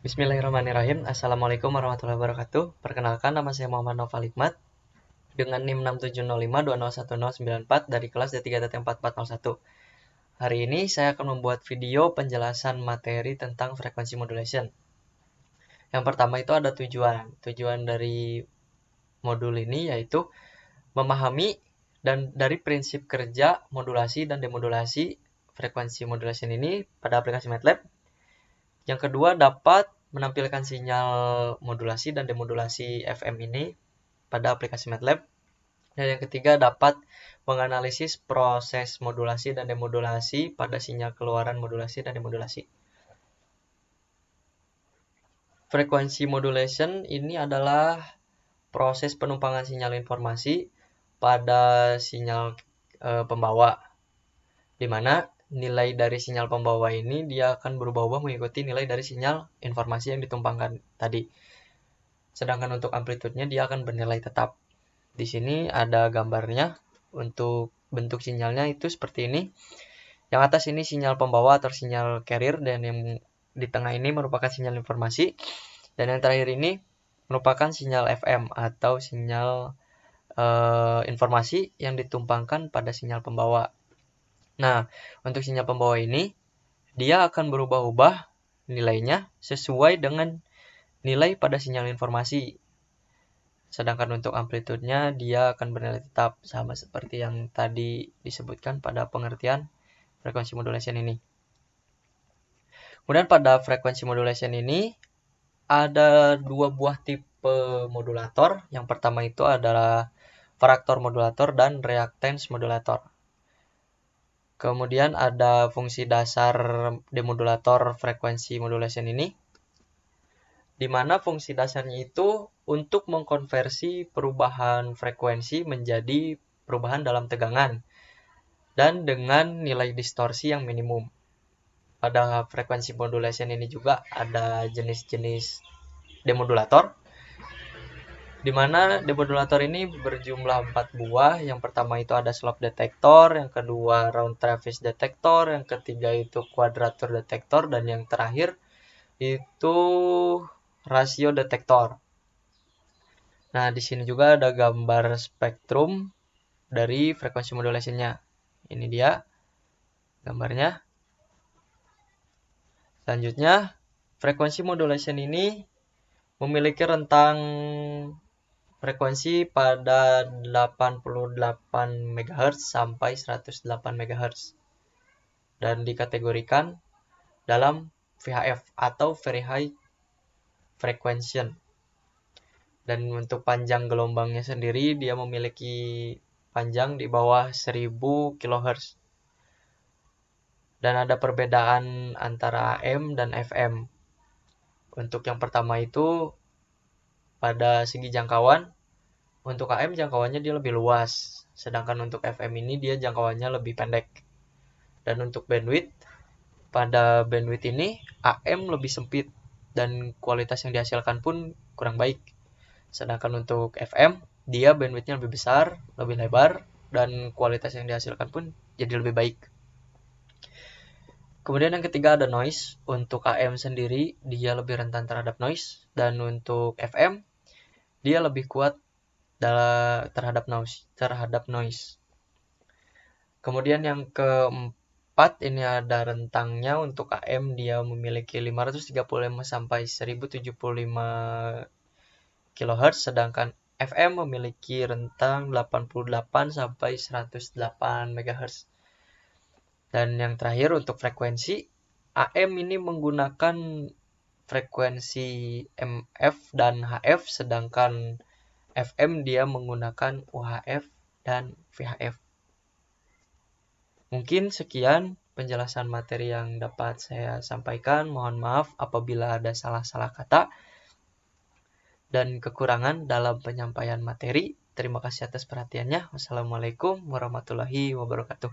Bismillahirrahmanirrahim. Assalamualaikum warahmatullahi wabarakatuh. Perkenalkan, nama saya Muhammad Noval Hikmat dengan NIM 67052011094 dari kelas D3.4401. Hari ini saya akan membuat video penjelasan materi tentang frekuensi modulation. Yang pertama itu ada tujuan. Tujuan dari modul ini yaitu memahami dan dari prinsip kerja modulasi dan demodulasi frekuensi modulation ini pada aplikasi MATLAB. Yang kedua, dapat menampilkan sinyal modulasi dan demodulasi FM ini pada aplikasi MATLAB. Dan yang ketiga, dapat menganalisis proses modulasi dan demodulasi pada sinyal keluaran modulasi dan demodulasi. Frekuensi modulation ini adalah proses penumpangan sinyal informasi pada sinyal pembawa, di mana nilai dari sinyal pembawa ini dia akan berubah-ubah mengikuti nilai dari sinyal informasi yang ditumpangkan tadi. Sedangkan untuk amplitudenya dia akan bernilai tetap. Di sini ada gambarnya. Untuk bentuk sinyalnya itu seperti ini. Yang atas ini sinyal pembawa atau sinyal carrier, dan yang di tengah ini merupakan sinyal informasi, dan yang terakhir ini merupakan sinyal FM atau sinyal informasi yang ditumpangkan pada sinyal pembawa. Nah, untuk sinyal pembawa ini, dia akan berubah-ubah nilainya sesuai dengan nilai pada sinyal informasi. Sedangkan untuk amplitudenya, dia akan bernilai tetap, sama seperti yang tadi disebutkan pada pengertian frekuensi modulation ini. Kemudian pada frekuensi modulation ini, ada dua buah tipe modulator. Yang pertama itu adalah faktor modulator dan reactance modulator. Kemudian ada fungsi dasar demodulator frekuensi modulation ini, di mana fungsi dasarnya itu untuk mengkonversi perubahan frekuensi menjadi perubahan dalam tegangan dan dengan nilai distorsi yang minimum. Pada frekuensi modulation ini juga ada jenis-jenis demodulator, di mana demodulator ini berjumlah 4 buah. Yang pertama itu ada slope detector, yang kedua round traverse detector, yang ketiga itu quadrature detector, dan yang terakhir itu rasio detector. Nah, di sini juga ada gambar spektrum dari frekuensi modulation-nya. Ini dia gambarnya. Selanjutnya, frekuensi modulation ini memiliki rentang frekuensi pada 88 MHz sampai 108 MHz dan dikategorikan dalam VHF atau Very High Frequency. Dan untuk panjang gelombangnya sendiri dia memiliki panjang di bawah 1000 kHz. Dan ada perbedaan antara AM dan FM. Untuk yang pertama itu pada segi jangkauan, untuk AM jangkauannya dia lebih luas, sedangkan untuk FM ini dia jangkauannya lebih pendek. Dan untuk bandwidth, pada bandwidth ini AM lebih sempit dan kualitas yang dihasilkan pun kurang baik. Sedangkan untuk FM, dia bandwidthnya lebih besar, lebih lebar, dan kualitas yang dihasilkan pun jadi lebih baik. Kemudian yang ketiga ada noise. Untuk AM sendiri dia lebih rentan terhadap noise, dan untuk FM dia lebih kuat terhadap noise. Kemudian yang keempat ini ada rentangnya. Untuk AM dia memiliki 535 sampai 1075 kHz, sedangkan FM memiliki rentang 88 sampai 108 MHz. Dan yang terakhir untuk frekuensi, AM ini menggunakan frekuensi MF dan HF, sedangkan FM dia menggunakan UHF dan VHF. Mungkin sekian penjelasan materi yang dapat saya sampaikan. Mohon maaf apabila ada salah-salah kata dan kekurangan dalam penyampaian materi. Terima kasih atas perhatiannya. Wassalamualaikum warahmatullahi wabarakatuh.